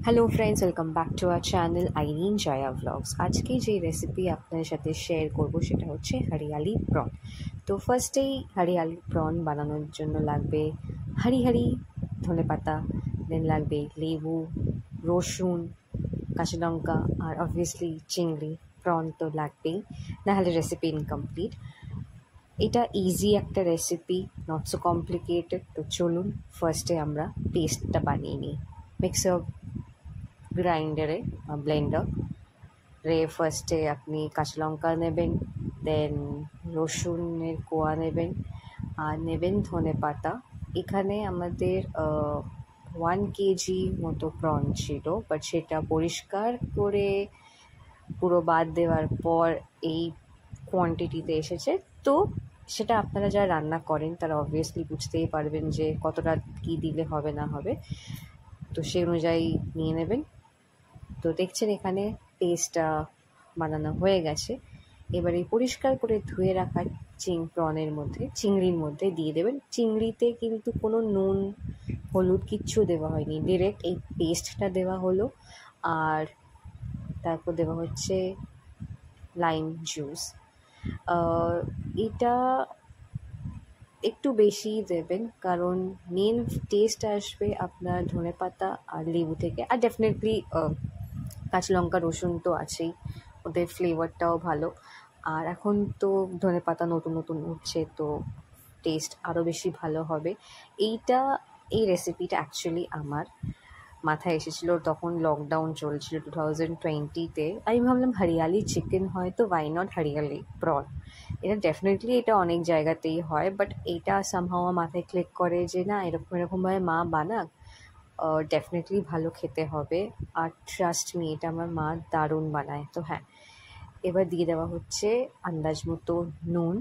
Hello friends, welcome back to our channel Irin Joya vlogs. আজকে যে recipe আপনাদের সাথে শেয়ার করব সেটা হচ্ছে হরিয়ালি প্রন। তো ফার্স্টেই হরিয়ালি প্রন বানানোর জন্য লাগবে হরি ধনেপাতা, দেন লাগবে লেবু, রসুন, কাঁচা লঙ্কা আর অবভিয়াসলি চিংড়ি। প্রন তো লাগবেই, নাহলে রেসিপি ইনকমপ্লিট। এটা ইজি একটা রেসিপি, নট সো কমপ্লিকেটেড। তো চলুন ফার্স্টে আমরা পেস্টটা বানিয়ে নিই। মিক্সার গ্রাইন্ডারে ব্লেন্ডারে ফার্স্টে আপনি কাঁচা লঙ্কা নেবেন, দেন রসুনের কোয়া নেবেন, আর নেবেন ধনে পাতা। এখানে আমাদের 1 কেজি মতো প্রন ছিল, বাট সেটা পরিষ্কার করে পুরো বাদ দেওয়ার পর এই কোয়ান্টিটিতে এসেছে। তো সেটা আপনারা যারা রান্না করেন তারা অবভিয়াসলি বুঝতেই পারবেন যে কতটা কী দিলে হবে না হবে, তো সেই অনুযায়ী নিয়ে নেবেন। তো দেখছেন এখানে পেস্টটা বানানো হয়ে গেছে। এবার এই পরিষ্কার করে ধুয়ে রাখা চিংড়ির মধ্যে দিয়ে দেবেন। চিংড়িতে কিন্তু কোনো নুন হলুদ কিচ্ছু দেওয়া হয়নি, ডিরেক্ট এই পেস্টটা দেওয়া হলো। আর তারপর দেওয়া হচ্ছে লাইম জুস। এটা একটু বেশিই দেবেন, কারণ মেন টেস্ট আসবে আপনার ধনেপাতা আর লেবু থেকে। আর ডেফিনেটলি কাঁচা লঙ্কা রসুন তো আছেই, ওদের ফ্লেভারটাও ভালো। আর এখন তো ধনেপাতা নতুন নতুন উঠছে, তো টেস্ট আরও বেশি ভালো হবে। এই রেসিপিটা অ্যাকচুয়ালি আমার মাথায় এসেছিলো তখন লকডাউন চলছিল 2020-তে। আমি ভাবলাম হরিয়ালি চিকেন হয়, তো ওয়াই নট হরিয়ালি প্রন। এটা অনেক জায়গাতেই হয়, বাট এইটা সামহাও আমার মাথায় ক্লিক করে যে না, এরকমভাবে মা বানাক, ডেফিনেটলি ভালো খেতে হবে। আর ট্রাস্ট মি, এটা আমার মা দারুণ বানায়। তো হ্যাঁ, এবার দিয়ে দেওয়া হচ্ছে আন্দাজ মতো নুন।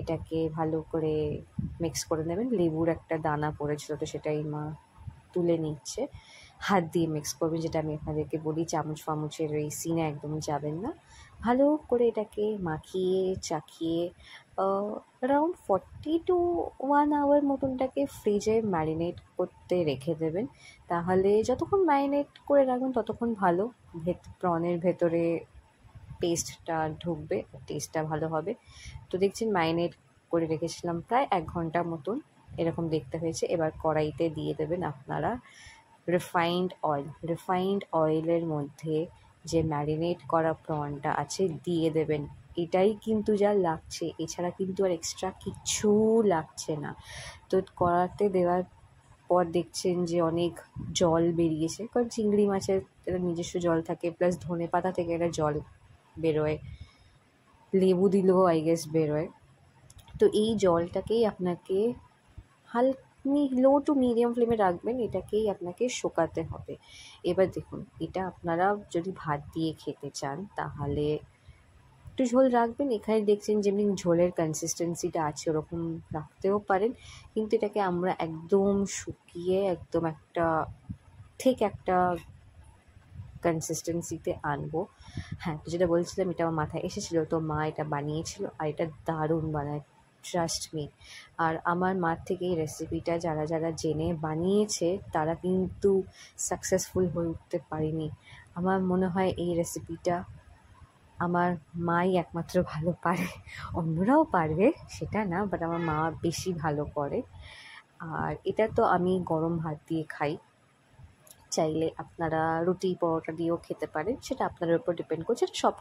এটাকে ভালো করে মিক্স করে নেবেন। লেবুর একটা দানা পড়েছিল, তো সেটাই মা তুলে নিচ্ছে। হাত দিয়ে মিক্স করবেন, যেটা আমি আপনাদেরকে বলি, চামচ ফামুচের এই সিনে একদমই যাবেন না। ভালো করে এটাকে মাখিয়ে চাখিয়ে অ্যারাউন্ড 40 to 1 hour মতনটাকে ফ্রিজে ম্যারিনেট করতে রেখে দেবেন। তাহলে যতক্ষণ ম্যারিনেট করে রাখবেন ততক্ষণ ভালো, প্রনের ভেতরে পেস্টটা ঢুকবে, টেস্টটা ভালো হবে। তো দেখছেন ম্যারিনেট করে রেখেছিলাম প্রায় 1 ঘন্টা মতন, এরকম দেখতে হয়েছে। এবার কড়াইতে দিয়ে দেবেন আপনারা রিফাইন্ড অয়েলের মধ্যে যে ম্যারিনেট করা প্রনটা আছে দিয়ে দেবেন। এটাই কিন্তু যা লাগছে, এছাড়া কিন্তু আর এক্সট্রা কিচ্ছু লাগছে না। তো কড়াতে দেওয়ার পর দেখছেন যে অনেক জল বেরিয়েছে, কারণ চিংড়ি মাছের একটা নিজস্ব জল থাকে, প্লাস ধনেপাতা থেকে একটা জল বেরোয়, লেবু দিলেও আই গেস বেরোয়। তো এই জলটাকেই আপনাকে লো টু মিডিয়াম ফ্লেমে রাখবেন, এটাকেই আপনাকে শোকাতে হবে। এবার দেখুন, এটা আপনারা যদি ভাত দিয়ে খেতে চান তাহলে একটু ঝোল রাখবেন। এখানে দেখছেন যেমনি ঝোলের কনসিস্টেন্সিটা আছে ওরকম রাখতেও পারেন, কিন্তু এটাকে আমরা একদম শুকিয়ে একদম একটা কনসিস্টেন্সিতে আনবো। হ্যাঁ, তো যেটা বলছিলাম, এটা আমার মাথায় এসেছিলো, তো মা এটা বানিয়েছিল আর এটা দারুণ বানায়, ট্রাস্ট মি। আর আমার মার থেকে এই রেসিপিটা যারা যারা জেনে বানিয়েছে তারা কিন্তু সাকসেসফুল হয়ে উঠতে পারেনি। আমার মনে হয় এই রেসিপিটা আমার মাই একমাত্র ভালো পারে, অন্যরাও পারবে সেটা না, বাট আমার মা বেশি ভালো করে। আর এটা তো আমি গরম ভাত দিয়ে খাই, চাইলে আপনারা রুটি পরোটা দিয়েও খেতে পারেন, সেটা আপনাদের উপর ডিপেন্ড করছে, এটা সব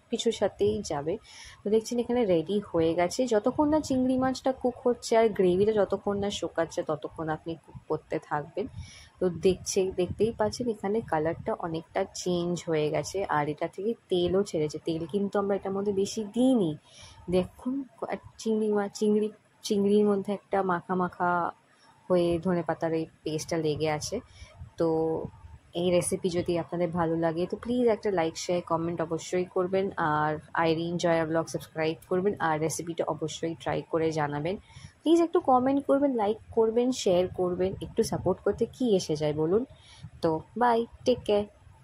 কিছুর সাথেই যাবে। তো দেখছেন এখানে রেডি হয়ে গেছে। যতক্ষণ না চিংড়ি মাছটা কুক হচ্ছে আর গ্রেভিটা যতক্ষণ না শুকাচ্ছে ততক্ষণ আপনি কুক করতে থাকবেন। তো দেখতেই পাচ্ছেন এখানে কালারটা অনেকটা চেঞ্জ হয়ে গেছে, আর এটা থেকে তেলও ছেড়েছে। তেল কিন্তু আমরা এটার মধ্যে বেশি দিইনি। দেখুন, চিংড়ির মধ্যে একটা মাখা মাখা হয়ে ধনেপাতার এই পেস্টটা লেগে আছে। তো এই রেসিপি যদি আপনাদের ভালো লাগে তো প্লিজ একটা লাইক শেয়ার কমেন্ট অবশ্যই করবেন, আর আইরিন জয়া ব্লগ সাবস্ক্রাইব করবেন, আর রেসিপিটা অবশ্যই ট্রাই করে জানাবেন। প্লিজ একটু কমেন্ট করবেন, লাইক করবেন, শেয়ার করবেন, একটু সাপোর্ট করতে কি এসে যায় বলুন। তো বাই, টেক কেয়ার।